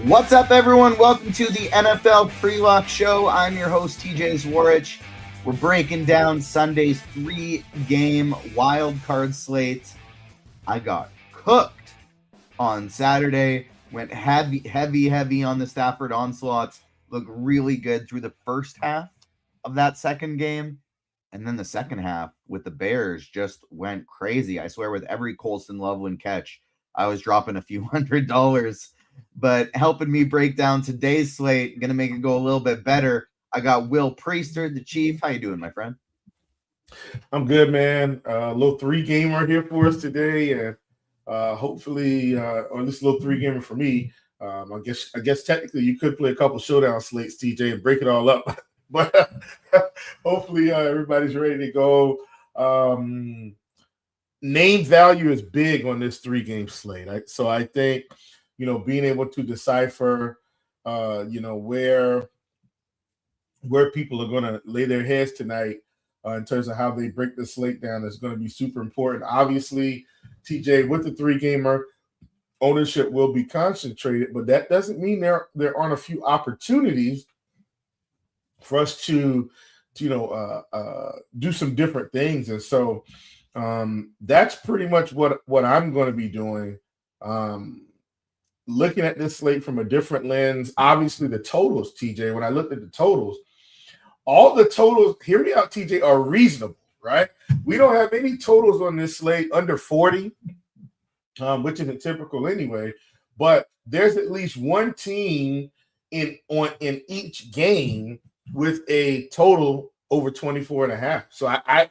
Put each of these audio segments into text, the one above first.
What's up, everyone? Welcome to the NFL Pre-Lock Show. I'm your host, TJ Zwarych. We're breaking down Sunday's 3-game wildcard slate. I got cooked on Saturday. Went heavy on the Stafford onslaughts. Looked really good through the first half of that second game. And then the second half with the Bears just went crazy. I swear, with every Colston Loveland catch, I was dropping a few $100s. But helping me break down today's slate, going to make it go a little bit better, I got Will Priester, the Chief. How you doing, my friend? I'm good, man. A little 3-gamer here for us today, and hopefully, or this little 3-gamer for me. I guess technically you could play a couple showdown slates, TJ, and break it all up. But hopefully everybody's ready to go. Name value is big on this 3-game slate. So I think, being able to decipher, where people are going to lay their heads tonight in terms of how they break the slate down is going to be super important. Obviously, TJ, with the 3-gamer, ownership will be concentrated, but that doesn't mean there aren't a few opportunities for us to do some different things. And so that's pretty much what I'm going to be doing. Looking at this slate from a different lens, obviously the totals, TJ, when I looked at the totals, all the totals, hear me out, TJ, are reasonable, right? We don't have any totals on this slate under 40, which isn't typical anyway, but there's at least one team in each game with a total over 24.5. So I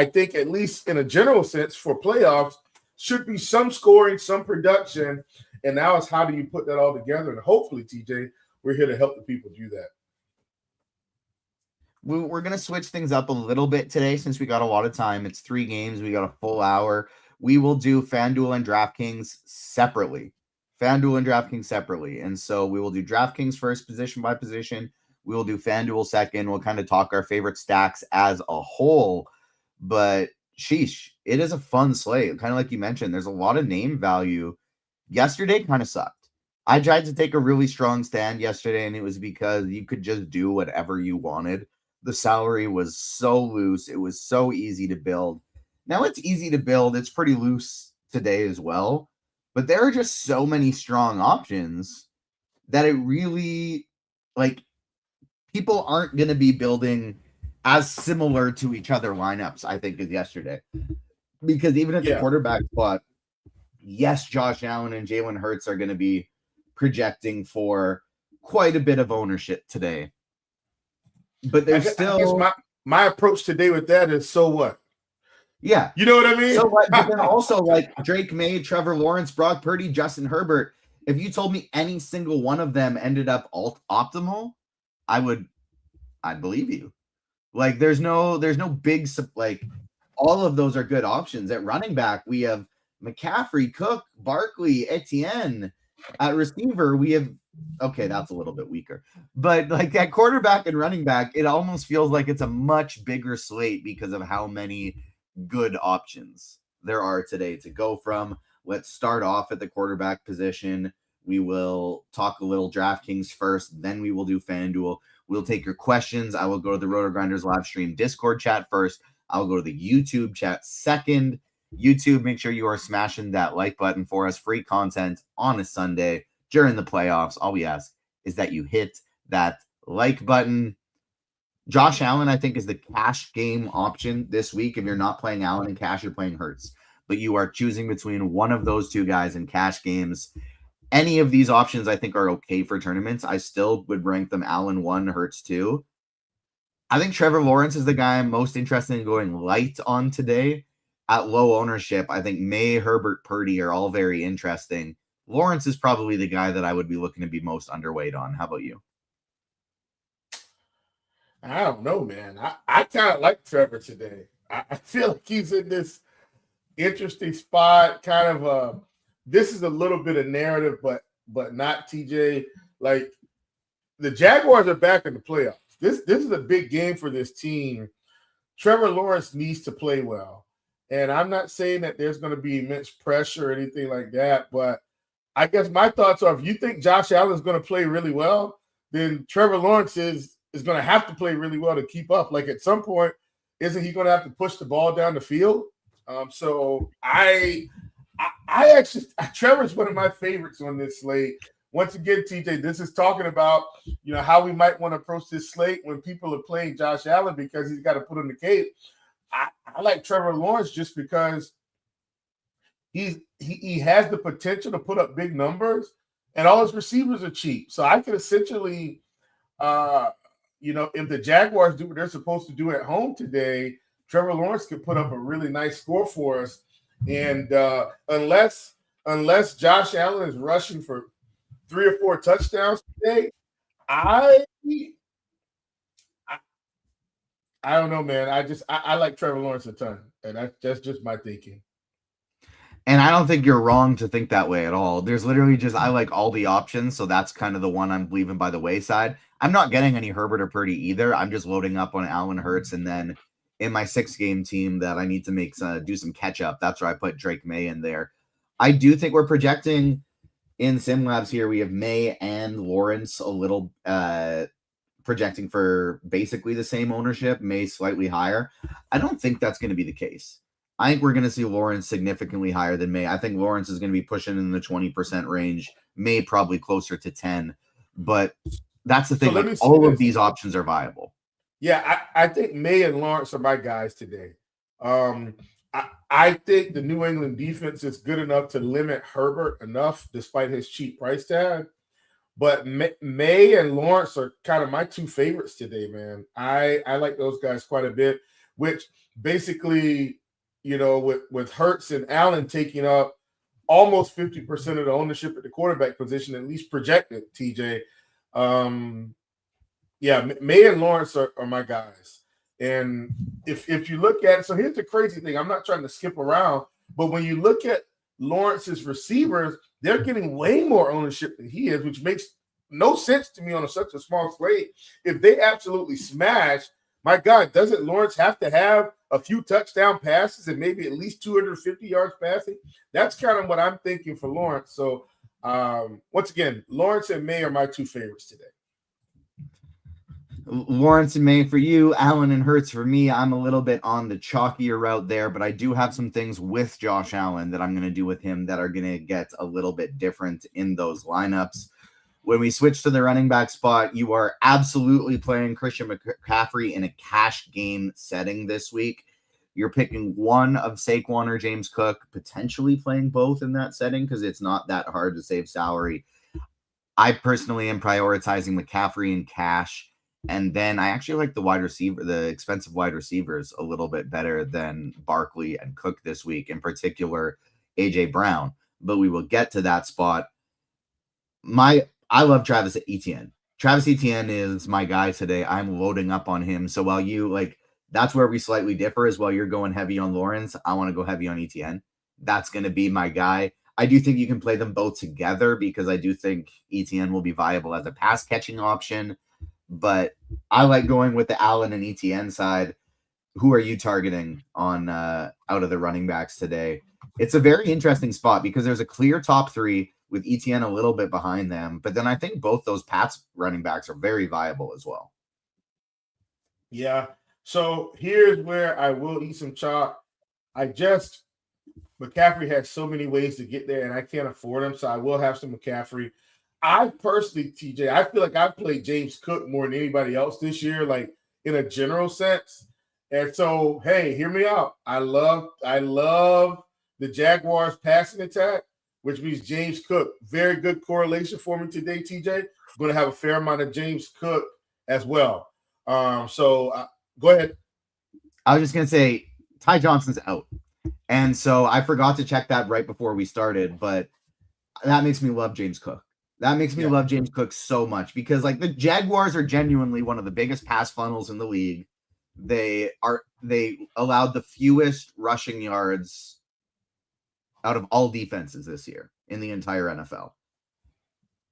think at least in a general sense for playoffs should be some scoring, some production. And now it's how do you put that all together? And hopefully, TJ, we're here to help the people do that. We're going to switch things up a little bit today since we got a lot of time. It's 3 games. We got a full hour. We will do FanDuel and DraftKings separately. And so we will do DraftKings first, position by position. We will do FanDuel second. We'll kind of talk our favorite stacks as a whole. But sheesh, it is a fun slate. Kind of like you mentioned, there's a lot of name value. Yesterday kind of sucked. I tried to take a really strong stand yesterday, and it was because you could just do whatever you wanted. The salary was so loose. It was so easy to build. Now it's easy to build. It's pretty loose today as well. But there are just so many strong options that it really, people aren't going to be building as similar to each other lineups, I think, as yesterday. Because even at the quarterback spot, yes, Josh Allen and Jalen Hurts are going to be projecting for quite a bit of ownership today. But there's still... my approach today with that is, so what? Yeah. You know what I mean? So what? But then also, Drake May, Trevor Lawrence, Brock Purdy, Justin Herbert, if you told me any single one of them ended up optimal, I'd believe you. There's no big, all of those are good options. At running back, we have McCaffrey, Cook, Barkley, Etienne. At receiver, we have, okay, that's a little bit weaker. But at quarterback and running back, it almost feels like it's a much bigger slate because of how many good options there are today to go from. Let's start off at the quarterback position. We will talk a little DraftKings first, then we will do FanDuel. We'll take your questions. I will go to the RotoGrinders live stream Discord chat first. I'll go to the YouTube chat second. YouTube, make sure you are smashing that like button for us. Free content on a Sunday during the playoffs. All we ask is that you hit that like button. Josh Allen, I think, is the cash game option this week. If you're not playing Allen in cash, you're playing Hurts. But you are choosing between one of those two guys in cash games. Any of these options, I think, are okay for tournaments. I still would rank them Allen 1, Hurts 2. I think Trevor Lawrence is the guy I'm most interested in going light on today. At low ownership, I think May, Herbert, Purdy are all very interesting. Lawrence is probably the guy that I would be looking to be most underweight on. How about you? I don't know, man. I kind of like Trevor today. I feel like he's in this interesting spot. Kind of this is a little bit of narrative, but not, TJ. The Jaguars are back in the playoffs. This is a big game for this team. Trevor Lawrence needs to play well. And I'm not saying that there's going to be immense pressure or anything like that, but I guess my thoughts are, if you think Josh Allen is going to play really well, then Trevor Lawrence is going to have to play really well to keep up. Like at some point, isn't he going to have to push the ball down the field? So I actually, Trevor's one of my favorites on this slate. Once again, TJ, this is talking about, how we might want to approach this slate when people are playing Josh Allen because he's got to put on the cape. I like Trevor Lawrence just because he has the potential to put up big numbers, and all his receivers are cheap. So I could essentially, if the Jaguars do what they're supposed to do at home today, Trevor Lawrence could put up a really nice score for us. And unless Josh Allen is rushing for 3 or 4 touchdowns today, I don't know, man. I like Trevor Lawrence a ton, and that's just my thinking. And I don't think you're wrong to think that way at all. There's literally I like all the options, so that's kind of the one I'm leaving by the wayside. I'm not getting any Herbert or Purdy either. I'm just loading up on Allen Hurts, and then in my 6-game team that I need to do some catch up, that's where I put Drake May in there. I do think we're projecting in SimLabs here. We have May and Lawrence a little projecting for basically the same ownership, May slightly higher. I don't think that's going to be the case. I think we're going to see Lawrence significantly higher than May. I think Lawrence is going to be pushing in the 20% range, May probably closer to 10. But that's the thing. So all of these options are viable. Yeah, I think May and Lawrence are my guys today. I think the New England defense is good enough to limit Herbert enough despite his cheap price tag. But May and Lawrence are kind of my 2 favorites today, man. I like those guys quite a bit, which basically – with Hurts and Allen taking up almost 50% of the ownership at the quarterback position, at least projected, TJ. May and Lawrence are my guys. And if you look at it, so here's the crazy thing. I'm not trying to skip around, but when you look at Lawrence's receivers, they're getting way more ownership than he is, which makes no sense to me on such a small slate. If they absolutely smash, my God, doesn't Lawrence have to have a few touchdown passes and maybe at least 250 yards passing? That's kind of what I'm thinking for Lawrence. So, once again, Lawrence and May are my 2 favorites today. Lawrence and May for you, Allen and Hurts for me. I'm a little bit on the chalkier route there, but I do have some things with Josh Allen that I'm going to do with him that are going to get a little bit different in those lineups. When we switch to the running back spot, you are absolutely playing Christian McCaffrey in a cash game setting this week. You're picking one of Saquon or James Cook, potentially playing both in that setting because it's not that hard to save salary. I personally am prioritizing McCaffrey in cash. And then I actually like the expensive wide receivers a little bit better than Barkley and Cook this week, in particular, A.J. Brown. But we will get to that spot. I love Travis Etienne. Travis Etienne is my guy today. I'm loading up on him. So while that's where we slightly differ is while you're going heavy on Lawrence, I want to go heavy on Etienne. That's going to be my guy. I do think you can play them both together because I do think Etienne will be viable as a pass catching option. But I like going with the Allen and Etienne side. Who are you targeting on out of the running backs today? It's a very interesting spot because there's a clear top 3 with Etienne a little bit behind them. But then I think both those Pats running backs are very viable as well. Yeah. So here's where I will eat some chalk. McCaffrey has so many ways to get there, and I can't afford him, so I will have some McCaffrey. I personally, TJ, I feel like I've played James Cook more than anybody else this year, like in a general sense. And so, hey, hear me out. I love the Jaguars passing attack, which means James Cook. Very good correlation for me today, TJ. I'm going to have a fair amount of James Cook as well. So go ahead. I was just going to say Ty Johnson's out. And so I forgot to check that right before we started, but that makes me love James Cook. That makes me love James Cook so much because the Jaguars are genuinely one of the biggest pass funnels in the league. They allowed the fewest rushing yards out of all defenses this year in the entire NFL.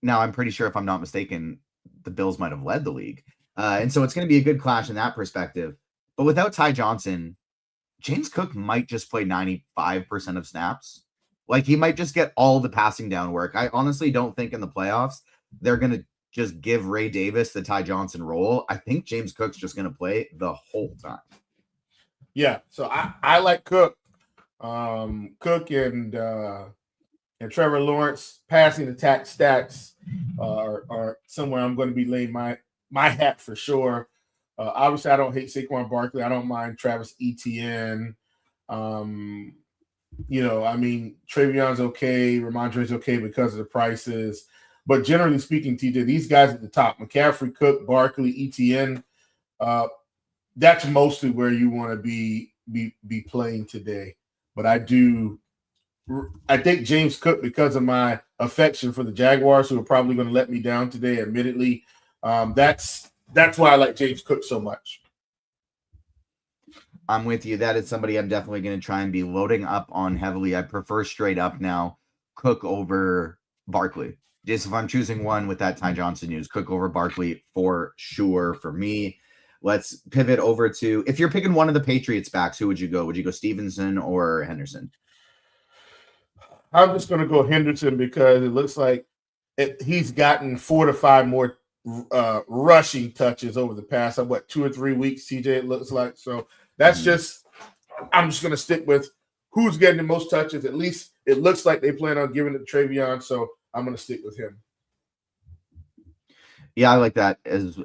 Now, I'm pretty sure if I'm not mistaken, the Bills might have led the league. And so it's going to be a good clash in that perspective. But without Ty Johnson, James Cook might just play 95% of snaps. Like, he might just get all the passing down work. I honestly don't think in the playoffs they're going to just give Ray Davis the Ty Johnson role. I think James Cook's just going to play the whole time. Yeah, so I like Cook. Cook and Trevor Lawrence passing attack stats are somewhere I'm going to be laying my hat for sure. Obviously, I don't hate Saquon Barkley. I don't mind Travis Etienne. Trayvon's okay. Ramondre's okay because of the prices. But generally speaking, TJ, these guys at the top, McCaffrey, Cook, Barkley, Etienne, that's mostly where you want to be playing today. But I think James Cook, because of my affection for the Jaguars, who are probably going to let me down today, admittedly, that's why I like James Cook so much. I'm with you. That is somebody I'm definitely going to try and be loading up on heavily. I prefer straight up now Cook over Barkley. Just if I'm choosing one with that Ty Johnson news, Cook over Barkley for sure for me. Let's pivot over to, if you're picking one of the Patriots backs, who would you go? Would you go Stevenson or Henderson? I'm just going to go Henderson because it looks like he's gotten 4 to 5 more rushing touches over the past, 2 or 3 weeks, TJ, it looks like. So that's I'm just going to stick with who's getting the most touches. At least it looks like they plan on giving it to Travion, so I'm going to stick with him. Yeah, I like that.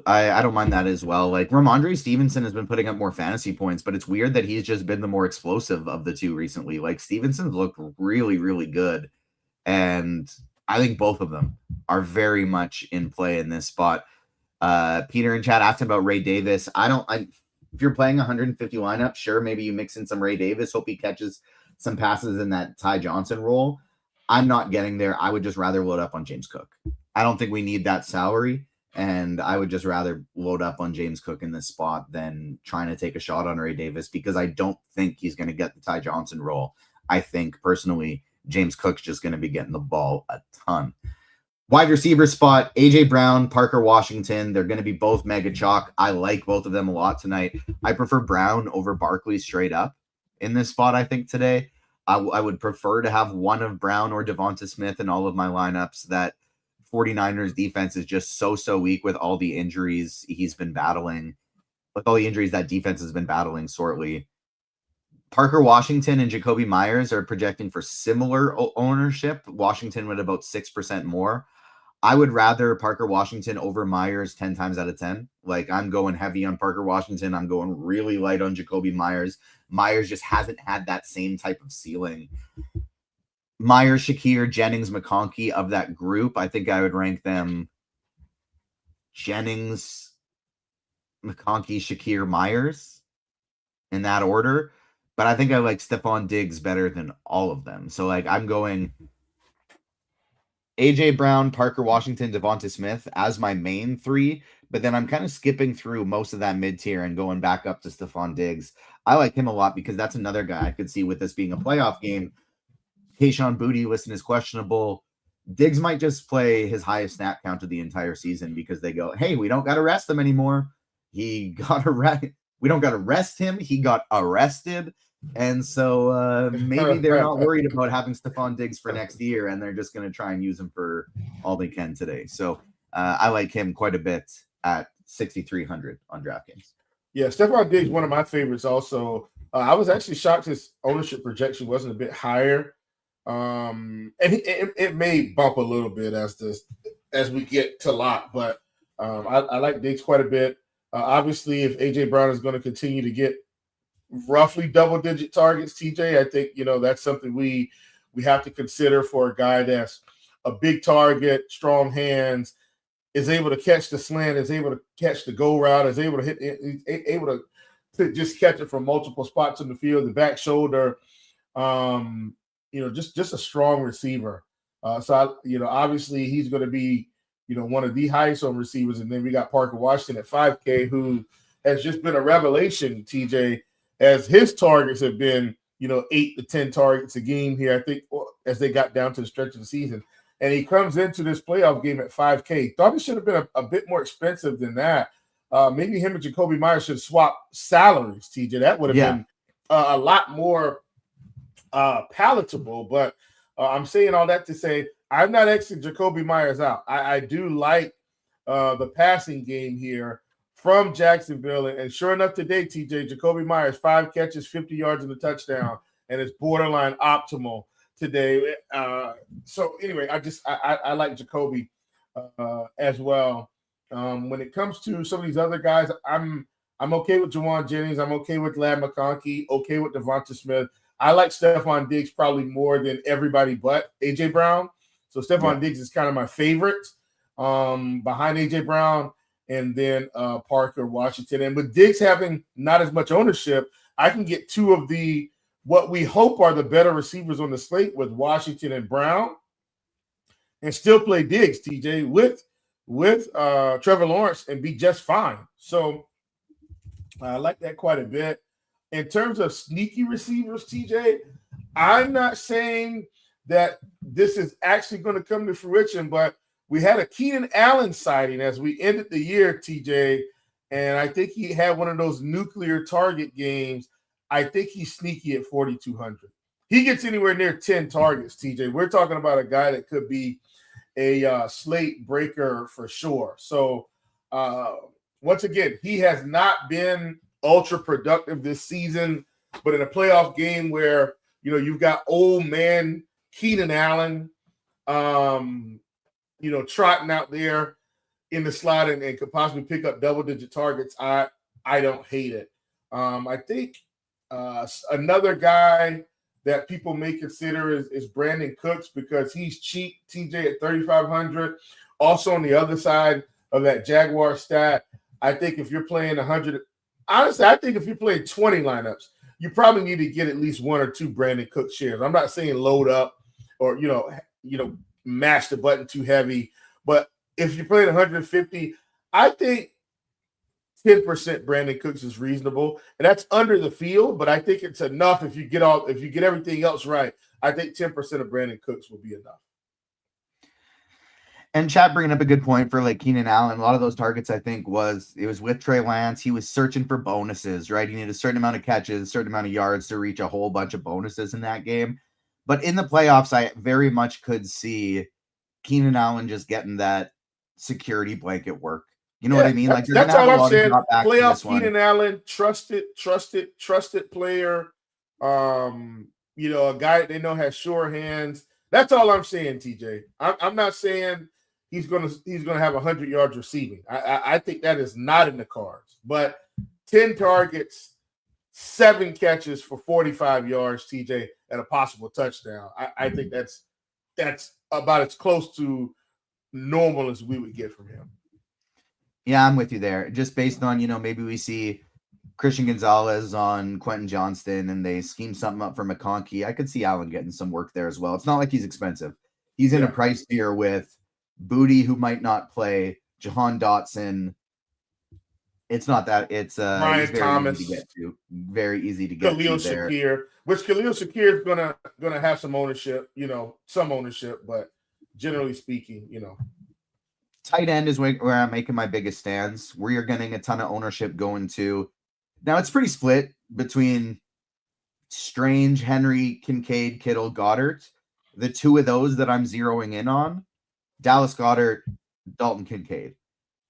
I don't mind that as well. Like, Ramondre Stevenson has been putting up more fantasy points, but it's weird that he's just been the more explosive of the two recently. Like, Stevenson's looked really, really good. And I think both of them are very much in play in this spot. Peter in chat asked about Ray Davis. If you're playing 150 lineup, sure, maybe you mix in some Ray Davis, hope he catches some passes in that Ty Johnson role. I'm not getting there. I would just rather load up on James Cook. I don't think we need that salary, and I would just rather load up on James Cook in this spot than trying to take a shot on Ray Davis, because I don't think he's going to get the Ty Johnson role. I think, personally, James Cook's just going to be getting the ball a ton. Wide receiver spot, A.J. Brown, Parker Washington. They're going to be both mega chalk. I like both of them a lot tonight. I prefer Brown over Barkley straight up in this spot, I think, today. I would prefer to have one of Brown or Devonta Smith in all of my lineups. That 49ers defense is just so weak with all the injuries he's been battling. With all the injuries that defense has been battling sorely. Parker Washington and Jacoby Myers are projecting for similar ownership. Washington with about 6% more. I would rather Parker Washington over Myers 10 times out of 10. Like, I'm going heavy on Parker Washington. I'm going really light on Jacoby Myers. Myers just hasn't had that same type of ceiling. Myers, Shakir, Jennings, McConkey, of that group, I think I would rank them Jennings, McConkey, Shakir, Myers in that order. But I think I like Stephon Diggs better than all of them. So, like, I'm going A.J. Brown, Parker Washington, Devonta Smith as my main three. But then I'm kind of skipping through most of that mid-tier and going back up to Stephon Diggs. I like him a lot because that's another guy I could see with this being a playoff game. Kayshon Boutte listed as questionable. Diggs might just play his highest snap count of the entire season because they go, hey, we don't got to rest him anymore. We don't got to rest him. He got arrested. And so maybe they're not worried about having Stephon Diggs for next year, and they're just going to try and use him for all they can today. So I like him quite a bit at 6,300 on DraftKings. Yeah, Stephon Diggs, one of my favorites also. I was actually shocked his ownership projection wasn't a bit higher. And it may bump a little bit as we get to lock, but I like Diggs quite a bit. Obviously, if A.J. Brown is going to continue to get roughly double-digit targets, TJ, I think, that's something we have to consider for a guy that's a big target, strong hands, is able to catch the slant, is able to catch the go route, is able to hit, is able to just catch it from multiple spots in the field, the back shoulder, just a strong receiver. Obviously he's going to be, one of the highest on receivers. And then we got Parker Washington at 5K, who has just been a revelation, TJ, as his targets have been, 8 to 10 targets a game here, I think, as they got down to the stretch of the season. And he comes into this playoff game at 5K. Thought it should have been a bit more expensive than that. Maybe him and Jacoby Myers should swap salaries, TJ. That would have been a lot more palatable. But I'm saying all that to say I'm not Xing Jacoby Myers out. I do like the passing game here from Jacksonville. And sure enough today, TJ, Jacoby Myers, 5 catches, 50 yards and a touchdown, and it's borderline optimal today. So anyway, I like Jacoby as well. When it comes to some of these other guys, I'm okay with Jawan Jennings. I'm okay with Ladd McConkey, okay with Devonta Smith. I like Stephon Diggs probably more than everybody but A.J. Brown. So Stephon Diggs is kind of my favorite behind A.J. Brown and then Parker Washington. And with Diggs having not as much ownership, I can get 2 of what we hope are the better receivers on the slate with Washington and Brown and still play Diggs, TJ, with Trevor Lawrence and be just fine. So I like that quite a bit. In terms of sneaky receivers, TJ, I'm not saying that this is actually going to come to fruition, but we had a Keenan Allen sighting as we ended the year, TJ, and I think he had one of those nuclear target games. I think he's sneaky at 4,200. He gets anywhere near 10 targets, TJ. We're talking about a guy that could be a slate breaker for sure. So once again, he has not been ultra productive this season, but in a playoff game where, you've got old man Keenan Allen, trotting out there in the slot and could possibly pick up double-digit targets, I don't hate it. I think another guy that people may consider is Brandon Cooks because he's cheap, TJ, at 3,500. Also on the other side of that Jaguar stat, I think if you're playing 100 – honestly, I think if you're playing 20 lineups, you probably need to get at least 1 or 2 Brandon Cooks shares. I'm not saying load up or, mash the button too heavy. But if you're playing 150, I think 10% Brandon Cooks is reasonable. And that's under the field, but I think it's enough if you get everything else right. I think 10% of Brandon Cooks will be enough. And Chad bringing up a good point for like Keenan Allen. A lot of those targets, I think, was with Trey Lance. He was searching for bonuses, right? He needed a certain amount of catches, a certain amount of yards to reach a whole bunch of bonuses in that game. But in the playoffs, I very much could see Keenan Allen just getting that security blanket work. You know what I mean? Like that's all I'm saying. Playoff Keenan Allen, trusted player. A guy they know has sure hands. That's all I'm saying, TJ. I'm not saying he's gonna have 100 yards receiving. I think that is not in the cards. But 10 targets, 7 catches for 45 yards, TJ, and a possible touchdown. I think that's about as close to normal as we would get from him. Yeah, I'm with you there. Just based on, maybe we see Christian Gonzalez on Quentin Johnston and they scheme something up for McConkey. I could see Allen getting some work there as well. It's not like he's expensive. He's in a price tier with Booty, who might not play, Jahan Dotson. It's not that. It's Ryan Thomas. Easy to get to. Very easy to get Khalil to there. Shakir, which Khalil Shakir is gonna have some ownership, some ownership, but generally speaking, Tight end is where I'm making my biggest stands. Where you're getting a ton of ownership going to. Now it's pretty split between Strange, Henry, Kincaid, Kittle, Goddard. The 2 of those that I'm zeroing in on, Dallas Goedert, Dalton Kincaid.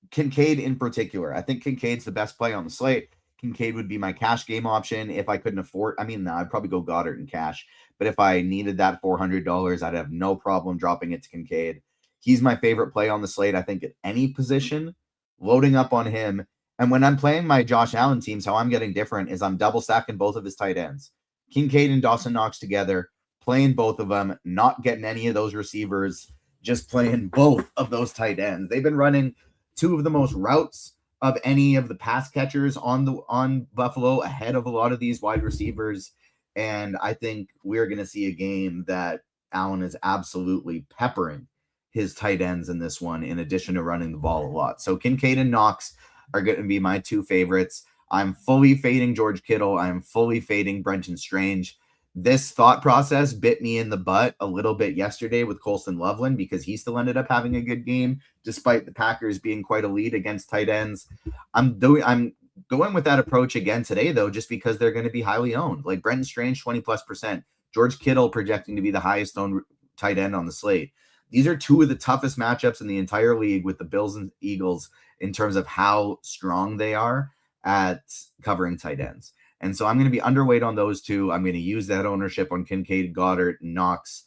Kincaid in particular. I think Kincaid's the best play on the slate. Kincaid would be my cash game option if I couldn't afford. I'd probably go Goddard in cash. But if I needed that $400, I'd have no problem dropping it to Kincaid. He's my favorite play on the slate, I think, at any position. Loading up on him. And when I'm playing my Josh Allen teams, how I'm getting different is I'm double stacking both of his tight ends. Kincaid and Dawson Knox together, playing both of them, not getting any of those receivers, just playing both of those tight ends. They've been running 2 of the most routes of any of the pass catchers on Buffalo ahead of a lot of these wide receivers. And I think we're going to see a game that Allen is absolutely peppering his tight ends in this one, in addition to running the ball a lot. So Kincaid and Knox are going to be my 2 favorites. I'm fully fading George Kittle. I'm fully fading Brenton Strange. This thought process bit me in the butt a little bit yesterday with Colston Loveland because he still ended up having a good game despite the Packers being quite elite against tight ends. I'm going with that approach again today, though, just because they're going to be highly owned. Like Brenton Strange, 20+%. George Kittle projecting to be the highest owned tight end on the slate. These are two of the toughest matchups in the entire league with the Bills and Eagles in terms of how strong they are at covering tight ends. And so I'm going to be underweight on those two. I'm going to use that ownership on Kincaid, Goddard, and Knox.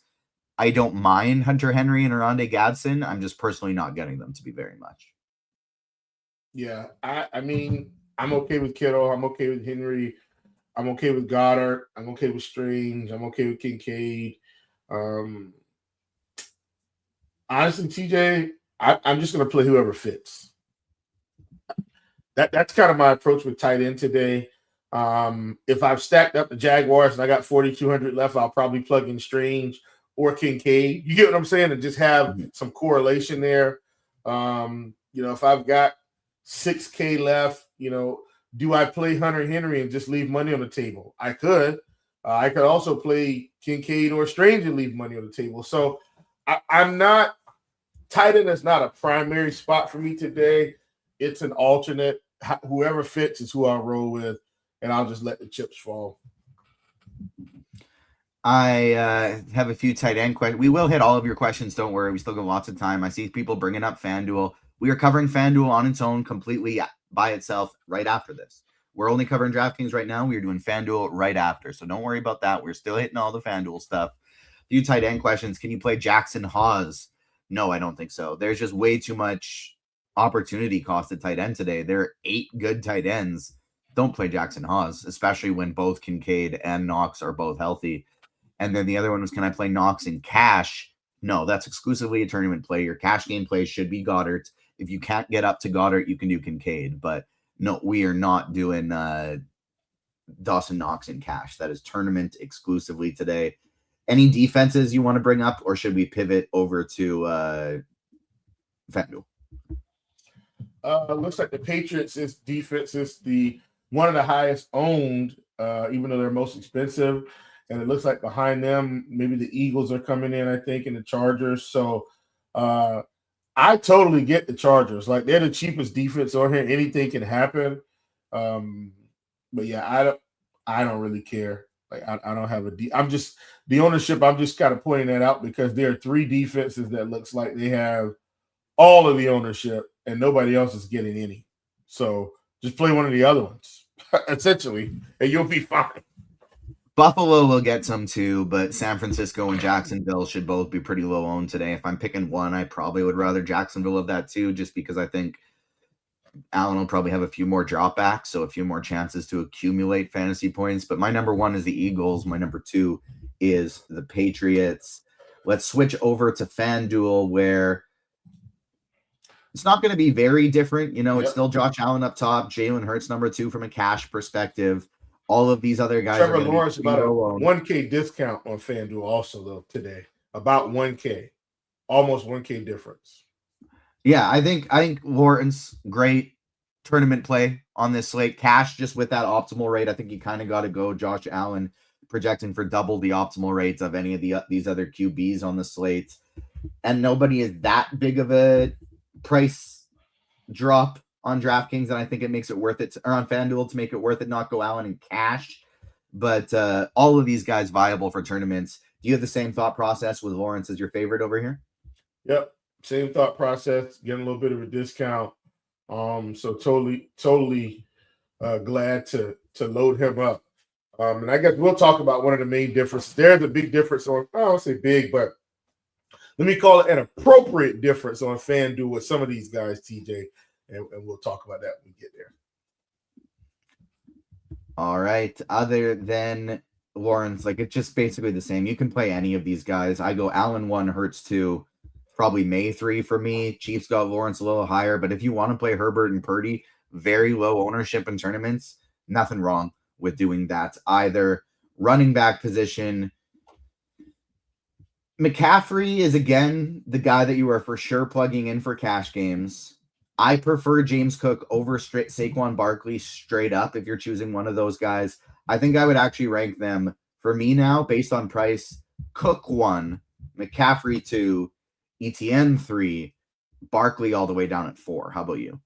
I don't mind Hunter Henry and Arondé Gadsden. I'm just personally not getting them to be very much. Yeah, I mean, I'm okay with Kittle. I'm okay with Henry. I'm okay with Goddard. I'm okay with Strange. I'm okay with Kincaid. Honestly, TJ, I'm just going to play whoever fits. That's kind of my approach with tight end today. If I've stacked up the Jaguars and I got 4,200 left, I'll probably plug in Strange or Kincaid. You get what I'm saying? And just have some correlation there. If I've got 6K left, do I play Hunter Henry and just leave money on the table? I could. I could also play Kincaid or Strange and leave money on the table. So I'm not – tight end is not a primary spot for me today. It's an alternate. Whoever fits is who I'll roll with, and I'll just let the chips fall. I have a few tight end questions. We will hit all of your questions. Don't worry. We still got lots of time. I see people bringing up FanDuel. We are covering FanDuel on its own, completely by itself, right after this. We're only covering DraftKings right now. We are doing FanDuel right after. So don't worry about that. We're still hitting all the FanDuel stuff. A few tight end questions. Can you play Jackson Hawes? No, I don't think so. There's just way too much opportunity cost at tight end today. There are 8 good tight ends. Don't play Jackson Hawes, especially when both Kincaid and Knox are both healthy. And then the other one was, can I play Knox in cash? No, that's exclusively a tournament play. Your cash game play should be Goddard. If you can't get up to Goddard, you can do Kincaid. But no, we are not doing Dawson Knox in cash. That is tournament exclusively today. Any defenses you want to bring up, or should we pivot over to FanDuel? Looks like the Patriots' defense is one of the highest owned, even though they're most expensive. And it looks like behind them, maybe the Eagles are coming in, I think, and the Chargers. So I totally get the Chargers. Like, they're the cheapest defense on here. Anything can happen. But yeah, I don't really care. Like, I don't have I'm just the ownership. I'm just kind of pointing that out because there are 3 defenses that looks like they have all of the ownership and nobody else is getting any. So just play one of the other ones, essentially, and you'll be fine. Buffalo will get some too, but San Francisco and Jacksonville should both be pretty low owned today. If I'm picking one, I probably would rather Jacksonville have that too, just because I think Allen will probably have a few more dropbacks, so a few more chances to accumulate fantasy points. But my number 1 is the Eagles. My number 2 is the Patriots. Let's switch over to FanDuel, where it's not going to be very different. It's still Josh Allen up top, Jalen Hurts number 2 from a cash perspective. All of these other guys. Trevor Lawrence about a 1K discount on FanDuel also though today. About 1K, almost 1K difference. Yeah, I think Lawrence, great tournament play on this slate. Cash just with that optimal rate. I think you kind of got to go Josh Allen, projecting for double the optimal rates of any of these other QBs on the slate. And nobody is that big of a price drop on DraftKings, and I think it makes it worth it, or on FanDuel to make it worth it, not go Allen in cash. But all of these guys viable for tournaments. Do you have the same thought process with Lawrence as your favorite over here? Yep. Same thought process, getting a little bit of a discount. So totally glad to load him up. And I guess we'll talk about one of the main differences. There's a big difference on, I don't say big, but let me call it an appropriate difference on FanDuel with some of these guys, TJ, and we'll talk about that when we get there. All right. Other than Lawrence, like, it's just basically the same. You can play any of these guys. I go Allen 1, Hurts 2. Probably May 3 for me. Chiefs got Lawrence a little higher, but if you want to play Herbert and Purdy, very low ownership in tournaments, nothing wrong with doing that either. Running back position, McCaffrey is, again, the guy that you are for sure plugging in for cash games. I prefer James Cook over Saquon Barkley straight up if you're choosing one of those guys. I think I would actually rank them, for me now, based on price, Cook 1, McCaffrey 2, ETN 3, Barkley all the way down at 4. How about you?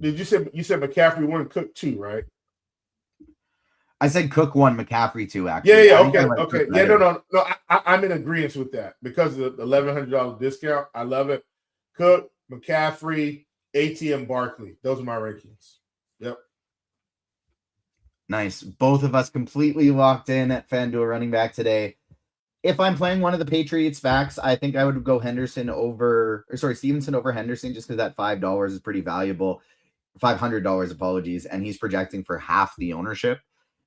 Did you said McCaffrey 1, Cook 2, right? I said Cook 1, McCaffrey 2, actually. Yeah, I like okay. Cook Yeah, better. no. I'm in agreement with that because of the $1,100 discount. I love it. Cook, McCaffrey, ATM, Barkley. Those are my rankings. Yep. Nice. Both of us completely locked in at FanDuel running back today. If I'm playing one of the Patriots backs, I think I would go Stevenson over Henderson, just because that $5 is pretty valuable. $500, apologies, and he's projecting for half the ownership.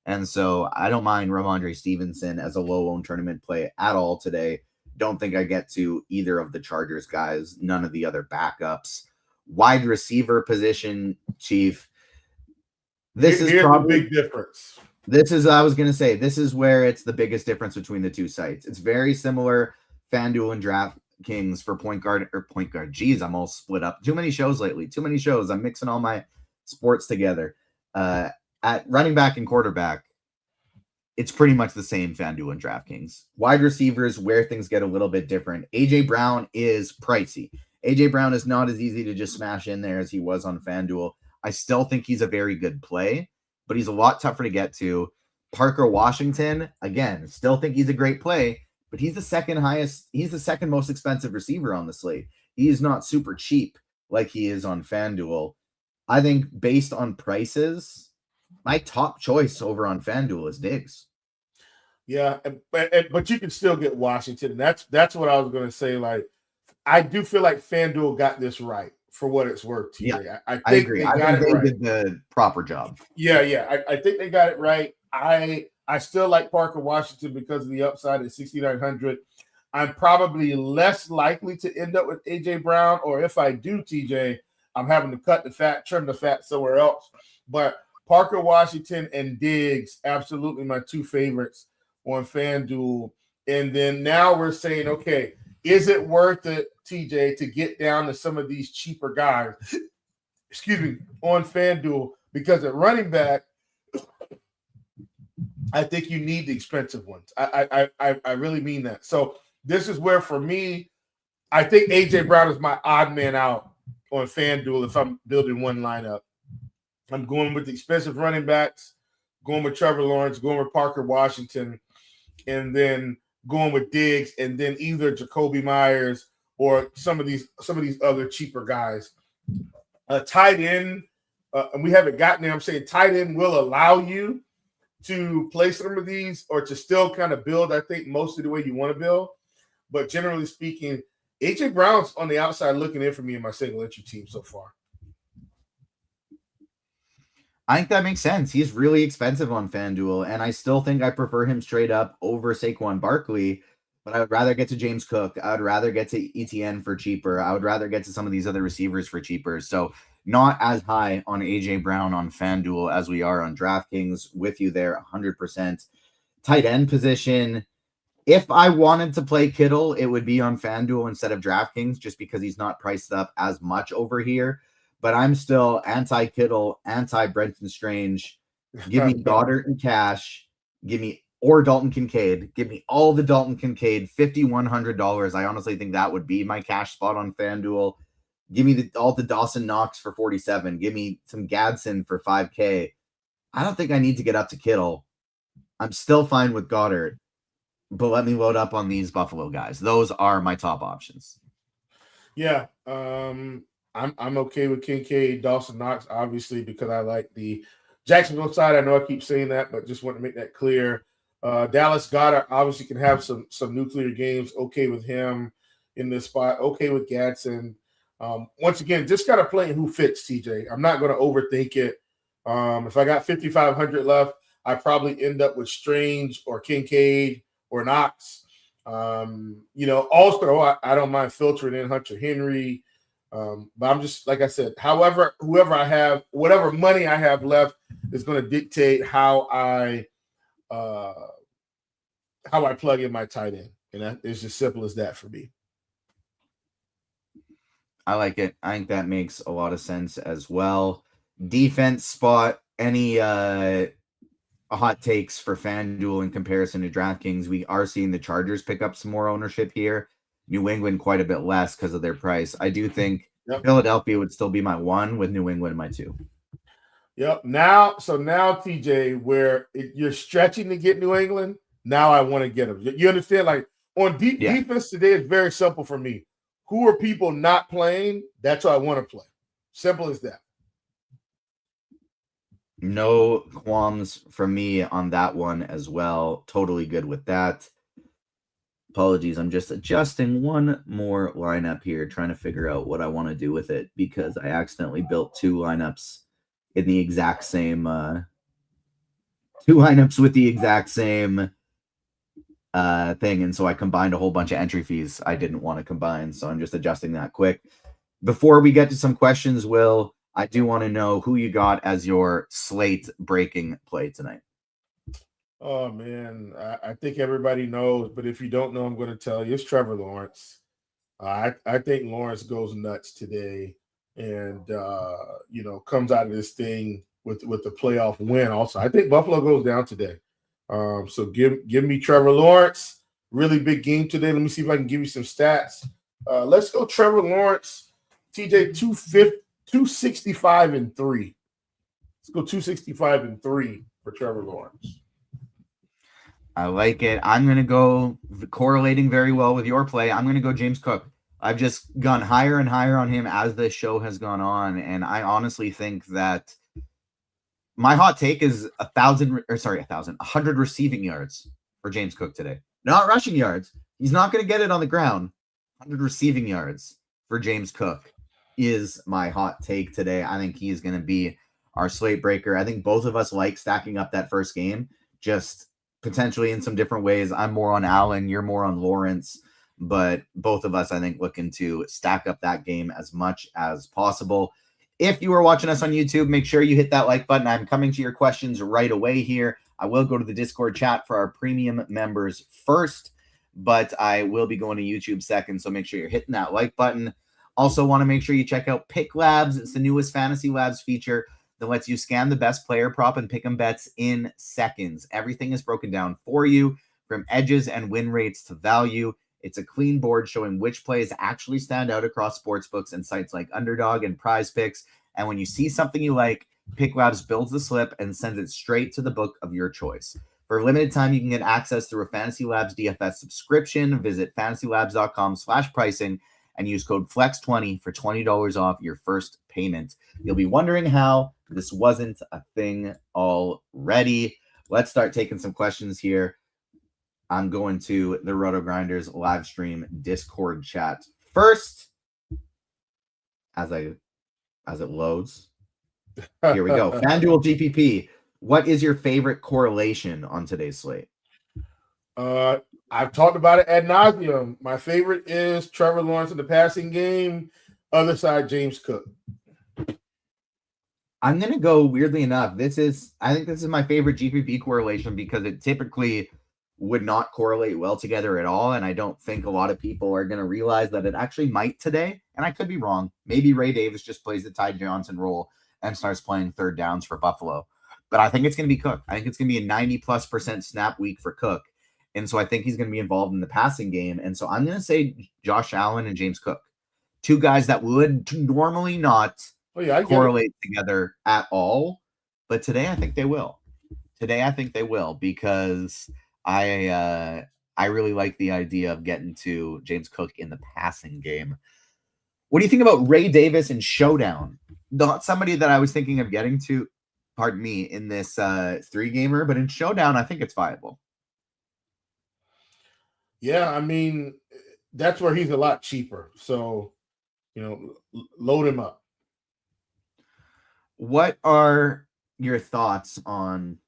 And so I don't mind Ramondre Stevenson as a low-owned tournament play at all today. Don't think I get to either of the Chargers guys, none of the other backups. Wide receiver position, Chief. Here's the big difference. I was going to say, this is where it's the biggest difference between the two sites. It's very similar, FanDuel and DraftKings for point guard. Geez, I'm all split up. Too many shows lately. Too many shows. I'm mixing all my sports together. At running back and quarterback, it's pretty much the same FanDuel and DraftKings. Wide receivers, where things get a little bit different. A.J. Brown is pricey. A.J. Brown is not as easy to just smash in there as he was on FanDuel. I still think he's a very good play, but he's a lot tougher to get to. Parker Washington, again, still think he's a great play, but he's the second most expensive receiver on the slate. He is not super cheap like he is on FanDuel. I think based on prices, my top choice over on FanDuel is Diggs. Yeah, but you can still get Washington. And that's what I was going to say. Like, I do feel like FanDuel got this right for what it's worth. TJ. Yeah, I agree. They I think they right. did the proper job. Yeah. I think they got it right. I still like Parker Washington because of the upside at 6,900. I'm probably less likely to end up with A.J. Brown, or if I do, TJ, I'm having to cut the fat, trim the fat somewhere else. But Parker Washington and Diggs, absolutely my two favorites on FanDuel. And then now we're saying, okay, is it worth it, TJ, to get down to some of these cheaper guys, on FanDuel? Because at running back, I think you need the expensive ones. I really mean that. So this is where, for me, I think A.J. Brown is my odd man out on FanDuel if I'm building one lineup. I'm going with the expensive running backs, going with Trevor Lawrence, going with Parker Washington, and then going with Diggs, and then either Jacoby Myers or some of these other cheaper guys. Tight end, and we haven't gotten there. I'm saying tight end will allow you to play some of these or to still kind of build, I think, most of the way you want to build. But generally speaking, A.J. Brown's on the outside looking in for me in my single entry team so far. I think that makes sense. He's really expensive on FanDuel, and I still think I prefer him straight up over Saquon Barkley, but I would rather get to James Cook. I would rather get to ETN for cheaper. I would rather get to some of these other receivers for cheaper. So not as high on A.J. Brown on FanDuel as we are on DraftKings. With you there, 100%. Tight end position, if I wanted to play Kittle, it would be on FanDuel instead of DraftKings, just because he's not priced up as much over here. But I'm still anti-Kittle, anti-Brenton Strange. Give me Goddard and Cash. Or Dalton Kincaid. Give me all the Dalton Kincaid, $5,100. I honestly think that would be my cash spot on FanDuel. Give me all the Dawson Knox for 47. Give me some Gadsden for 5K. I don't think I need to get up to Kittle. I'm still fine with Goddard, but let me load up on these Buffalo guys. Those are my top options. Yeah, I'm okay with Kincaid, Dawson Knox, obviously, because I like the Jacksonville side. I know I keep saying that, but just want to make that clear. Dallas Goedert obviously can have some nuclear games. Okay with him in this spot. Okay with Gadsden. Once again, just kind of playing who fits, TJ. I'm not going to overthink it. If I got 5,500 left, I probably end up with Strange or Kincaid or Knox. Also, I don't mind filtering in Hunter Henry. But I'm just, like I said, whoever I have, whatever money I have left is going to dictate how I plug in my tight end. And it's as simple as that for me. I like it. I think that makes a lot of sense as well. Defense spot, any hot takes for FanDuel in comparison to DraftKings? We are seeing the Chargers pick up some more ownership here. New England quite a bit less because of their price. I do think Yep. Philadelphia would still be my 1 with New England my 2. Yep. Now TJ, where you're stretching to get New England, now I want to get them. You understand? Like on defense today, it's very simple for me. Who are people not playing? That's what I want to play. Simple as that. No qualms from me on that one as well. Totally good with that. Apologies, I'm just adjusting one more lineup here, trying to figure out what I want to do with it because I accidentally built 2 lineups in the exact same 2 lineups with the exact same thing, and so I combined a whole bunch of entry fees I didn't want to combine, so I'm just adjusting that quick. Before we get to some questions, Will, I do want to know who you got as your slate breaking play tonight. Oh man, I think everybody knows, but if you don't know, I'm going to tell you. It's Trevor Lawrence. I think Lawrence goes nuts today, and comes out of this thing with the playoff win. Also, I think Buffalo goes down today. So give me Trevor Lawrence. Really big game today. Let me see if I can give you some stats. Let's go Trevor Lawrence. TJ 265 and 3. Let's go 265 and 3 for Trevor Lawrence. I like it. I'm going to go correlating very well with your play. I'm going to go James Cook. I've just gone higher and higher on him as this show has gone on. And I honestly think that my hot take is 100 receiving yards for James Cook today. Not rushing yards. He's not going to get it on the ground. 100 receiving yards for James Cook is my hot take today. I think he's going to be our slate breaker. I think both of us like stacking up that first game, just potentially in some different ways. I'm more on Allen, you're more on Lawrence, but both of us, I think, looking to stack up that game as much as possible. If you are watching us on YouTube, make sure you hit that like button. I'm coming to your questions right away here. I will go to the Discord chat for our premium members first, but I will be going to YouTube second, so make sure you're hitting that like button. Also want to make sure you check out Pick Labs. It's the newest Fantasy Labs feature that lets you scan the best player prop and pick 'em bets in seconds. Everything is broken down for you, from edges and win rates to value. It's a clean board showing which plays actually stand out across sportsbooks and sites like Underdog and Prize Picks. And when you see something you like, Pick Labs builds the slip and sends it straight to the book of your choice. For a limited time, you can get access through a Fantasy Labs DFS subscription. Visit fantasylabs.com/pricing and use code FLEX20 for $20 off your first payment. You'll be wondering how this wasn't a thing already. Let's start taking some questions here. I'm going to the RotoGrinders live stream Discord chat first as it loads. Here we go. FanDuel GPP. What is your favorite correlation on today's slate? I've talked about it ad nauseum. My favorite is Trevor Lawrence in the passing game. Other side, James Cook. I'm going to go weirdly enough. I think this is my favorite GPP correlation because it typically would not correlate well together at all. And I don't think a lot of people are going to realize that it actually might today. And I could be wrong. Maybe Ray Davis just plays the Ty Johnson role and starts playing third downs for Buffalo. But I think it's going to be Cook. I think it's going to be a 90+% snap week for Cook. And so I think he's going to be involved in the passing game. And so I'm going to say Josh Allen and James Cook, 2 guys that would normally not correlate together at all. But today I think they will. Because I really like the idea of getting to James Cook in the passing game. What do you think about Ray Davis in Showdown? Not somebody that I was thinking of getting to, in this 3-gamer, but in Showdown, I think it's viable. Yeah, I mean, that's where he's a lot cheaper. So, load him up. What are your thoughts on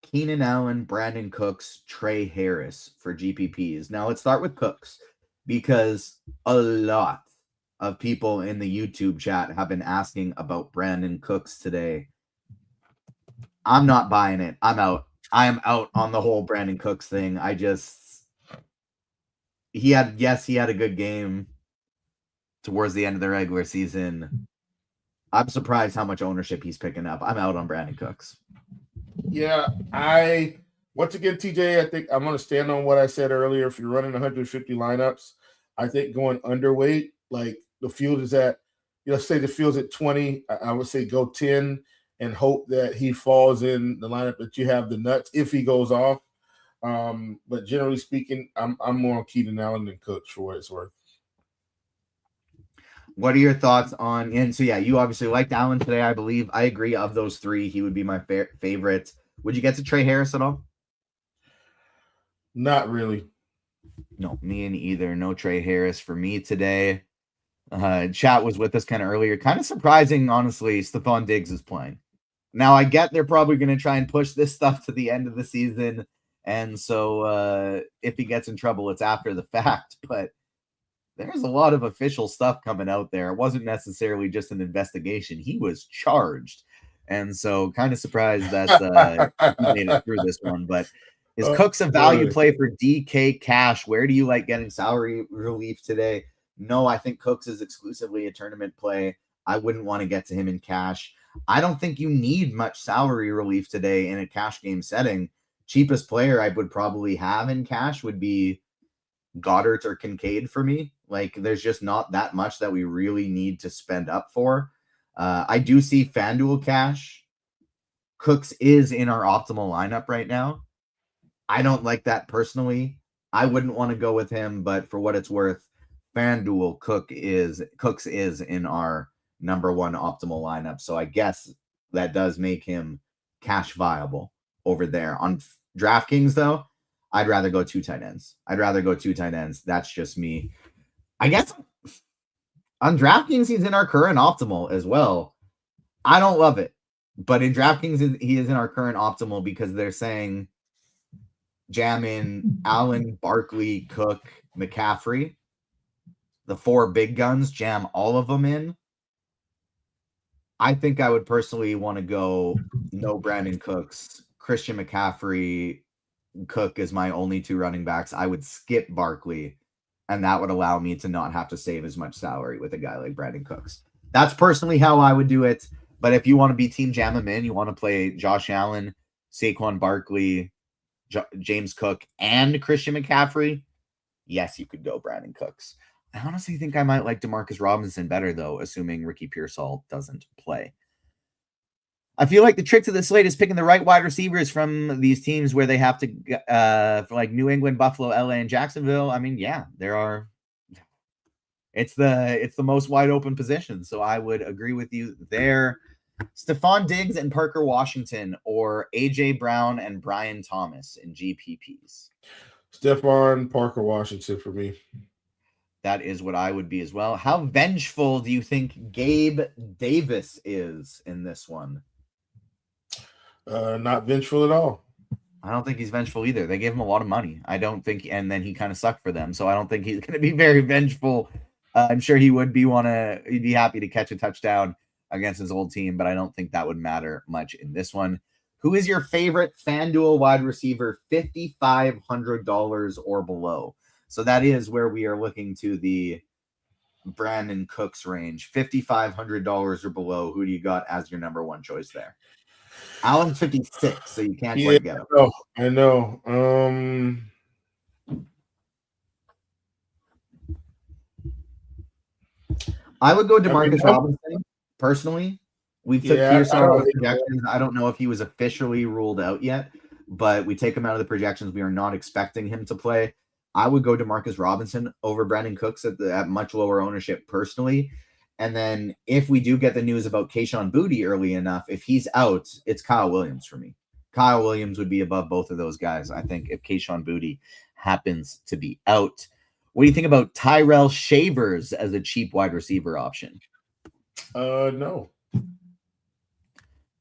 Keenan Allen, Brandon Cooks, Trey Harris for GPPs? Now, let's start with Cooks because a lot of people in the YouTube chat have been asking about Brandon Cooks today. I'm not buying it. I'm out. I am out on the whole Brandon Cooks thing. He had a good game towards the end of the regular season. I'm surprised how much ownership he's picking up. I'm out on Brandon Cooks. Yeah, once again, TJ, I think I'm going to stand on what I said earlier. If you're running 150 lineups, I think going underweight, like the field is at say the field's at 20, I would say go 10 and hope that he falls in the lineup that you have the nuts if he goes off. But generally speaking, I'm more on Keenan Allen than Cooks for what it's worth. What are your thoughts on? And so yeah, you obviously liked Allen today, I believe. I agree. Of those three, he would be my favorite. Would you get to Trey Harris at all? Not really. No, me and either. No Trey Harris for me today. Chat was with us kind of earlier. Kind of surprising, honestly. Stephon Diggs is playing. Now I get they're probably going to try and push this stuff to the end of the season, and so if he gets in trouble, it's after the fact. But there's a lot of official stuff coming out there. It wasn't necessarily just an investigation. He was charged, and so kind of surprised that he made it through this one. But is Cooks a value play for DK Cash? Where do you like getting salary relief today? No, I think Cooks is exclusively a tournament play. I wouldn't want to get to him in cash. I don't think you need much salary relief today in a cash game setting. Cheapest player I would probably have in cash would be Goddard or Kincaid for me. Like, there's just not that much that we really need to spend up for. I do see FanDuel cash. Cooks is in our optimal lineup right now. I don't like that personally. I wouldn't want to go with him, but for what it's worth, FanDuel Cooks is in our number one optimal lineup. So I guess that does make him cash viable over there. On DraftKings, though, I'd rather go two tight ends. That's just me. I guess on DraftKings, he's in our current optimal as well. I don't love it, but in DraftKings, he is in our current optimal because they're saying jam in Allen, Barkley, Cook, McCaffrey. The four big guns, jam all of them in. I think I would personally want to go no Brandon Cooks, Christian McCaffrey, Cook is my only two running backs. I would skip Barkley, and that would allow me to not have to save as much salary with a guy like Brandon Cooks. That's personally how I would do it. But if you want to be team jam him in, you want to play Josh Allen, Saquon Barkley, James Cook, and Christian McCaffrey, yes, you could go Brandon Cooks. I honestly think I might like Demarcus Robinson better, though, assuming Ricky Pearsall doesn't play. I feel like the trick to the slate is picking the right wide receivers from these teams where they have to, for like New England, Buffalo, LA, and Jacksonville. I mean, yeah, there are. It's the most wide open position, so I would agree with you there. Stephon Diggs and Parker Washington, or AJ Brown and Brian Thomas in GPPs. Stephon Parker Washington for me. That is what I would be as well. How vengeful do you think Gabe Davis is in this one? Not vengeful at all. I don't think he's vengeful either. They gave him a lot of money. I don't think, and then he kind of sucked for them. So I don't think he's going to be very vengeful. I'm sure he would be he'd be happy to catch a touchdown against his old team, but I don't think that would matter much in this one. Who is your favorite FanDuel wide receiver, $5,500 or below? So that is where we are looking to the Brandon Cooks range, $5,500 or below. Who do you got as your number one choice there? Allen's 56, so you can't quite get him. I know. I would go Demarcus Robinson personally. We took Pearson out of the projections. I don't know if he was officially ruled out yet, but we take him out of the projections. We are not expecting him to play. I would go Demarcus Robinson over Brandon Cooks at much lower ownership personally. And then if we do get the news about Kayshon Boutte early enough, if he's out, it's Kyle Williams for me. Kyle Williams would be above both of those guys, I think, if Kayshon Boutte happens to be out. What do you think about Tyrell Shavers as a cheap wide receiver option? No.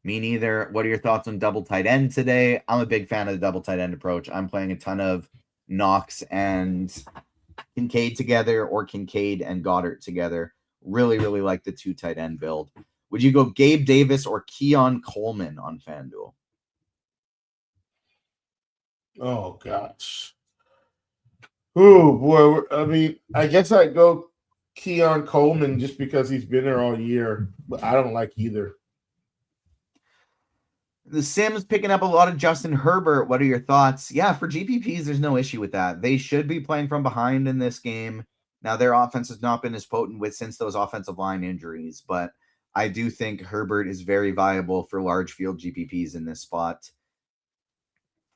Me neither. What are your thoughts on double tight end today? I'm a big fan of the double tight end approach. I'm playing a ton of Knox and Kincaid together, or Kincaid and Goddard together. Really, really like the two tight end build. Would you go Gabe Davis or Keon Coleman on FanDuel? Oh, gosh. Oh, boy. I mean, I guess I'd go Keon Coleman just because he's been there all year, but I don't like either. The Sims picking up a lot of Justin Herbert. What are your thoughts? Yeah, for GPPs, there's no issue with that. They should be playing from behind in this game. Now, their offense has not been as potent since those offensive line injuries, but I do think Herbert is very viable for large field GPPs in this spot.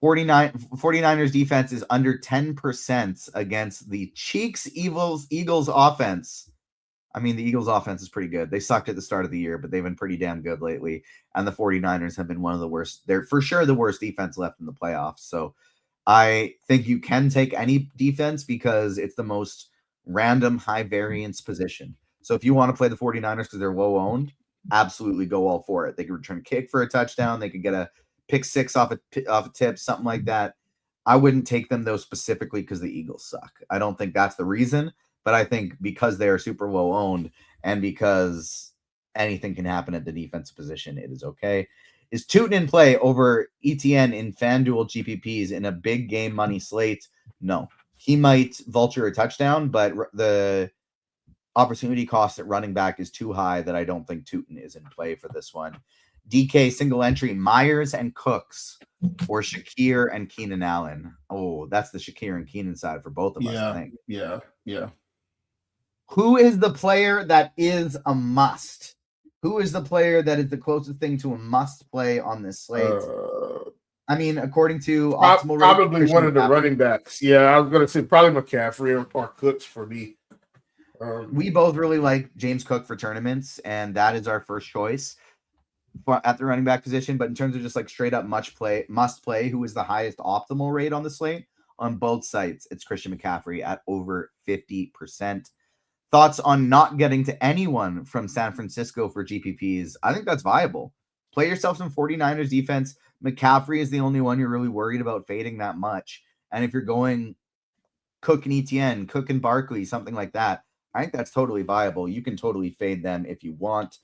49ers defense is under 10% against the Cheeks Eagles offense. I mean, the Eagles offense is pretty good. They sucked at the start of the year, but they've been pretty damn good lately. And the 49ers have been one of the worst. They're for sure the worst defense left in the playoffs. So I think you can take any defense because it's the most random high variance position. So if you want to play the 49ers because they're low owned, absolutely go all for it. They could return a kick for a touchdown. They could get a pick six off a tip, something like that. I wouldn't take them though specifically because the Eagles suck. I don't think that's the reason, but I think because they are super low owned and because anything can happen at the defensive position, it is okay. Is Tootin in play over ETN in FanDuel GPPs in a big game money slate? No. He might vulture a touchdown, but the opportunity cost at running back is too high that I don't think Tootin is in play for this one. DK single entry, Myers and Cooks, or Shakir and Keenan Allen. Oh, that's the Shakir and Keenan side for both of us, I think. Yeah. Who is the player that is a must? Who is the player that is the closest thing to a must play on this slate? I mean, according to optimal probably one of the running backs. Yeah, I was going to say probably McCaffrey or Cooks for me. We both really like James Cook for tournaments, and that is our first choice at the running back position. But in terms of just like straight up must play, who is the highest optimal rate on the slate on both sites? It's Christian McCaffrey at over 50%. Thoughts on not getting to anyone from San Francisco for GPPs? I think that's viable. Play yourself some 49ers defense. McCaffrey is the only one you're really worried about fading that much. And if you're going Cook and ETN, Cook and Barkley, something like that, I think that's totally viable. You can totally fade them if you want.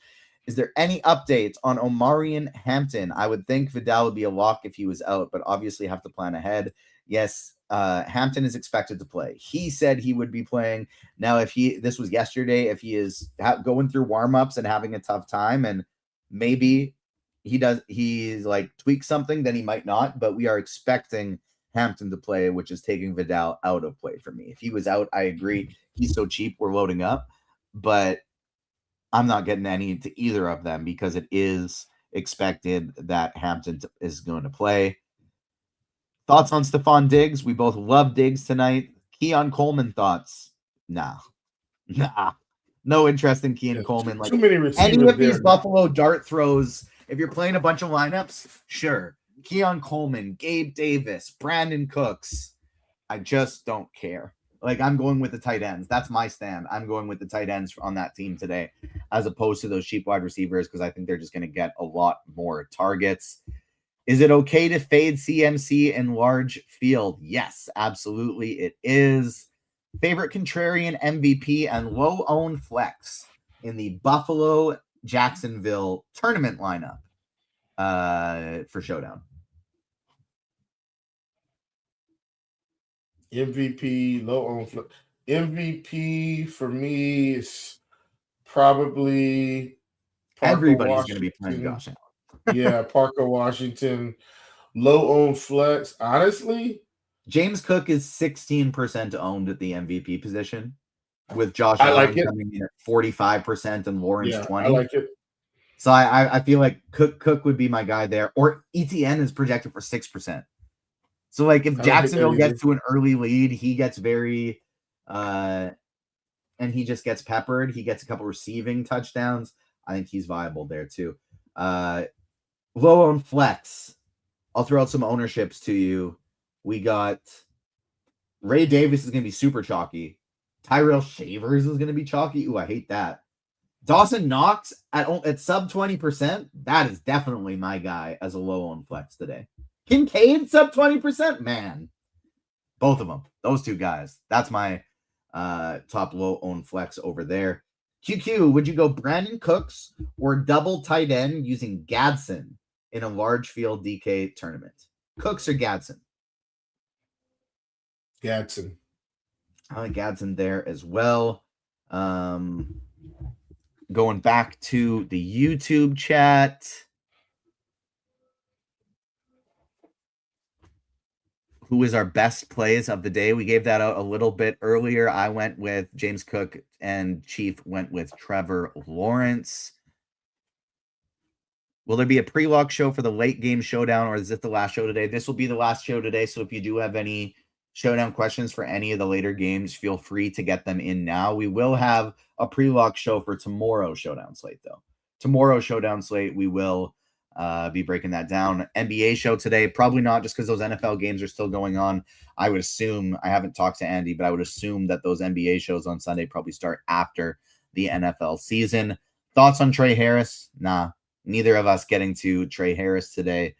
Is there any updates on Omarion Hampton? I would think Vidal would be a lock if he was out, but obviously have to plan ahead. Yes, Hampton is expected to play. He said he would be playing. Now, this was yesterday, if he is going through warmups and having a tough time, and maybe he's like tweaked something, then he might not. But we are expecting Hampton to play, which is taking Vidal out of play for me. If he was out, I agree. He's so cheap, we're loading up, but I'm not getting any to either of them because it is expected that Hampton is going to play. Thoughts on Stephon Diggs? We both love Diggs tonight. Keon Coleman thoughts? Nah. No interest in Keon Coleman. Too many receivers. Any of these Buffalo dart throws, if you're playing a bunch of lineups, sure. Keon Coleman, Gabe Davis, Brandon Cooks. I just don't care. Like, I'm going with the tight ends. That's my stand. I'm going with the tight ends on that team today, as opposed to those cheap wide receivers, because I think they're just going to get a lot more targets. Is it okay to fade CMC in large field? Yes, absolutely it is. Favorite contrarian MVP and low-owned flex in the Buffalo-Jacksonville tournament lineup for Showdown. MVP, low on MVP for me is probably everybody's going to be playing Josh Allen. Yeah, Parker Washington, low on flex. Honestly, James Cook is 16% owned at the MVP position, with Josh Allen coming in at 45% and Lawrence 20%. I like it. So I feel like Cook would be my guy there, or ETN is projected for 6%. So, like, if Jacksonville gets to an early lead, he gets very and he just gets peppered. He gets a couple receiving touchdowns. I think he's viable there, too. Low on flex. I'll throw out some ownerships to you. We got Ray Davis is going to be super chalky. Tyrell Shavers is going to be chalky. Ooh, I hate that. Dawson Knox at sub 20%. That is definitely my guy as a low on flex today. Kincaid sub 20%, man. Both of them, those two guys. That's my top low owned flex over there. QQ, would you go Brandon Cooks or double tight end using Gadsden in a large field DK tournament? Cooks or Gadsden? Gadsden. I like Gadsden there as well. Going back to the YouTube chat. who is our best plays of the day. We gave that out a little bit earlier. I went with James Cook and Chief went with Trevor Lawrence. Will there be a pre-lock show for the late game showdown, or is it the last show today? This will be the last show today. So if you do have any showdown questions for any of the later games, feel free to get them in now. We will have a pre-lock show for tomorrow's showdown slate, though. Tomorrow's showdown slate, we will be breaking that down. NBA show today, probably not, just because those NFL games are still going on. I would assume, I haven't talked to Andy, but I would assume that those NBA shows on Sunday probably start after the NFL season. Thoughts on Trey Harris? Nah. Neither of us getting to Trey Harris today.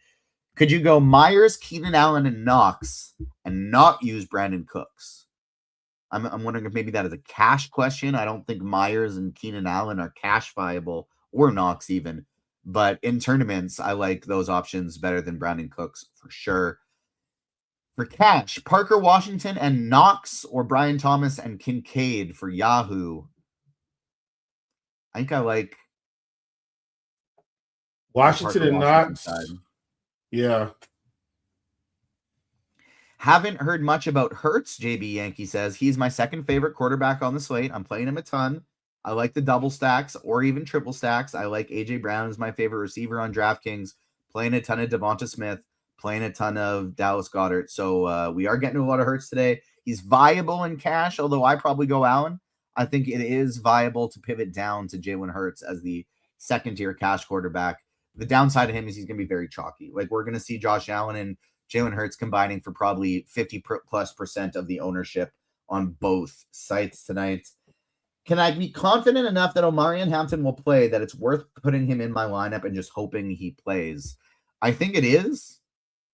Could you go Myers, Keenan Allen, and Knox and not use Brandon Cooks? I'm wondering if maybe that is a cash question. I don't think Myers and Keenan Allen are cash viable, or Knox even. But in tournaments, I like those options better than Brandon Cooks for sure. For cash, Parker Washington and Knox, or Brian Thomas and Kincaid for Yahoo. I think I like Washington and Knox. Yeah. Haven't heard much about Hurts, JB Yankee says. He's my second favorite quarterback on the slate. I'm playing him a ton. I like the double stacks or even triple stacks. I like A.J. Brown as my favorite receiver on DraftKings. Playing a ton of Devonta Smith. Playing a ton of Dallas Goedert. So we are getting a lot of Hurts today. He's viable in cash, although I probably go Allen. I think it is viable to pivot down to Jalen Hurts as the second-tier cash quarterback. The downside of him is he's going to be very chalky. Like, we're going to see Josh Allen and Jalen Hurts combining for probably 50+% of the ownership on both sites tonight. Can I be confident enough that Omarion Hampton will play that it's worth putting him in my lineup and just hoping he plays? I think it is.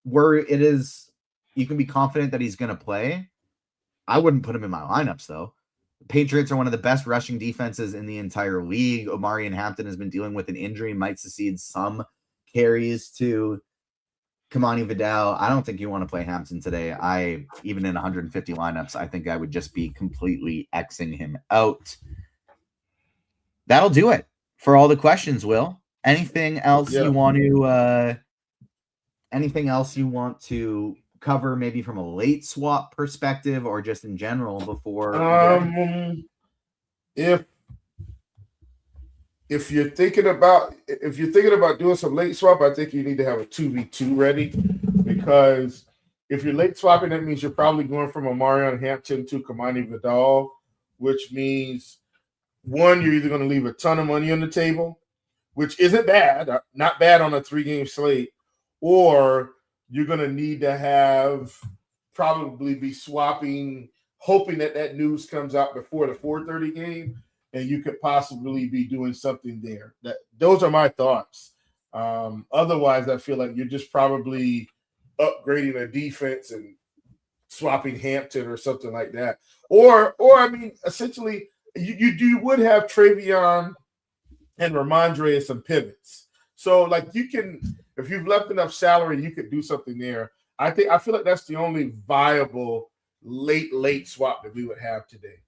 Where it is, you can be confident that he's going to play. I wouldn't put him in my lineups, though. The Patriots are one of the best rushing defenses in the entire league. Omarion Hampton has been dealing with an injury, might succeed some carries to Kamani Vidal. I don't think you want to play Hampton today. Even in 150 lineups, I think I would just be completely Xing him out. That'll do it for all the questions, Will. Anything else you want to cover, maybe from a late swap perspective or just in general before? If you're thinking about doing some late swap, I think you need to have a 2v2 ready, because if you're late swapping, that means you're probably going from Omarion Hampton to Kamani Vidal, which means, one, you're either going to leave a ton of money on the table, which isn't bad, not bad on a 3-game slate, or you're going to need to probably be swapping, hoping that news comes out before the 4:30 game, and you could possibly be doing something there. Those are my thoughts. Otherwise, I feel like you're just probably upgrading a defense and swapping Hampton or something like that. Or I mean, essentially, you would have Travion and Ramondre as some pivots. So, like, you can, if you've left enough salary, you could do something there. I feel like that's the only viable late swap that we would have today.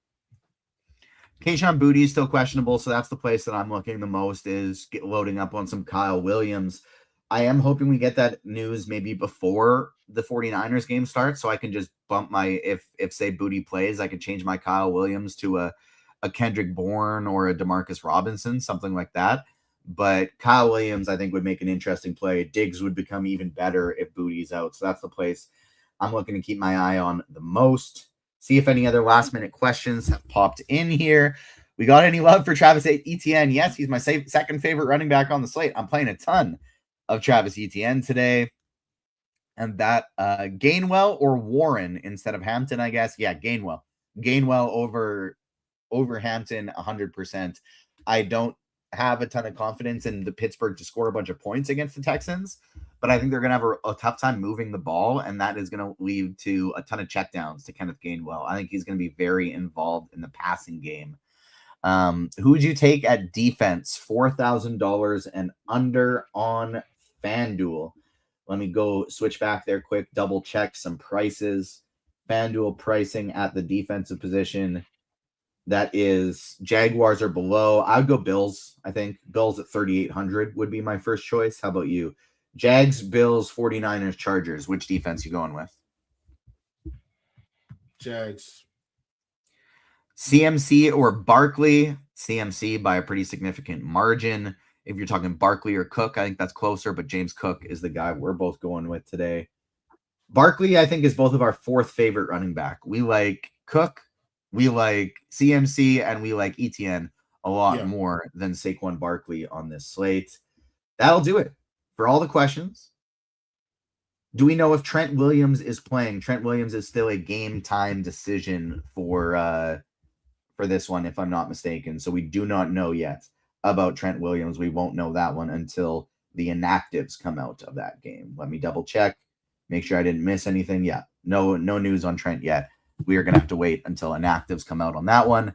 Kayshon Boutte is still questionable, so that's the place that I'm looking the most, is loading up on some Kyle Williams. I am hoping we get that news maybe before the 49ers game starts, so I can just bump my, if say Boutte plays, I could change my Kyle Williams to a Kendrick Bourne or a DeMarcus Robinson, something like that. But Kyle Williams, I think, would make an interesting play. Diggs would become even better if Boutte's out. So that's the place I'm looking to keep my eye on the most. See if any other last-minute questions have popped in here. We got any love for Travis Etienne? Yes, he's my second favorite running back on the slate. I'm playing a ton of Travis Etienne today. And that Gainwell or Warren instead of Hampton, I guess. Yeah, Gainwell. Gainwell over Hampton 100%. I don't have a ton of confidence in the Pittsburgh to score a bunch of points against the Texans, but I think they're going to have a tough time moving the ball, and that is going to lead to a ton of checkdowns to Kenneth Gainwell. I think he's going to be very involved in the passing game. Who would you take at defense? $4,000 and under on FanDuel. Let me go switch back there quick, double check some prices. FanDuel pricing at the defensive position. That is Jaguars or below. I would go Bills. I think Bills at 3,800 would be my first choice. How about you? Jags, Bills, 49ers, Chargers. Which defense you going with? Jags. CMC or Barkley? CMC by a pretty significant margin. If you're talking Barkley or Cook, I think that's closer, but James Cook is the guy we're both going with today. Barkley, I think, is both of our fourth favorite running back. We like Cook, we like CMC, and we like ETN a lot more than Saquon Barkley on this slate. That'll do it for all the questions. Do we know if Trent Williams is playing? Trent Williams is still a game time decision for this one, if I'm not mistaken. So we do not know yet about Trent Williams. We won't know that one until the inactives come out of that game. Let me double check, make sure I didn't miss anything. Yeah, no news on Trent yet. We are going to have to wait until inactives come out on that one.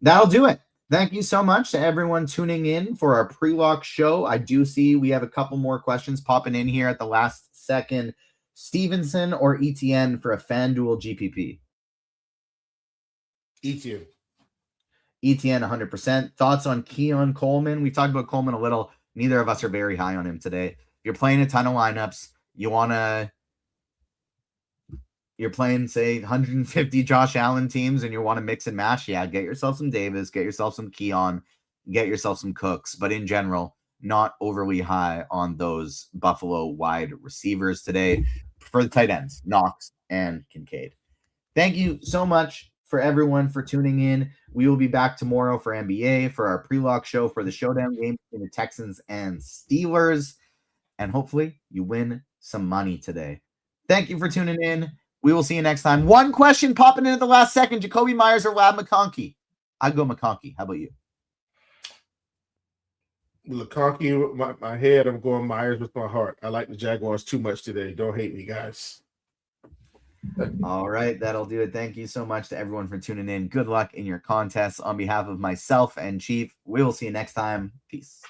That'll do it. Thank you so much to everyone tuning in for our pre-lock show. I do see we have a couple more questions popping in here at the last second. Stevenson or ETN for a FanDuel GPP? ETN. ETN 100%. Thoughts on Keon Coleman? We talked about Coleman a little. Neither of us are very high on him today. If you're playing a ton of lineups, you're playing, say, 150 Josh Allen teams and you want to mix and match, yeah, get yourself some Davis, get yourself some Keon, get yourself some Cooks. But in general, not overly high on those Buffalo wide receivers today. For the tight ends, Knox and Kincaid. Thank you so much for everyone for tuning in. We will be back tomorrow for NBA, for our pre-lock show, for the showdown game between the Texans and Steelers. And hopefully you win some money today. Thank you for tuning in. We will see you next time. One question popping in at the last second. Jacoby Myers or Lab McConkey? I'd go McConkey. How about you? McConkey with my head. I'm going Myers with my heart. I like the Jaguars too much today. Don't hate me, guys. All right, that'll do it. Thank you so much to everyone for tuning in. Good luck in your contests. On behalf of myself and Chief, we will see you next time. Peace.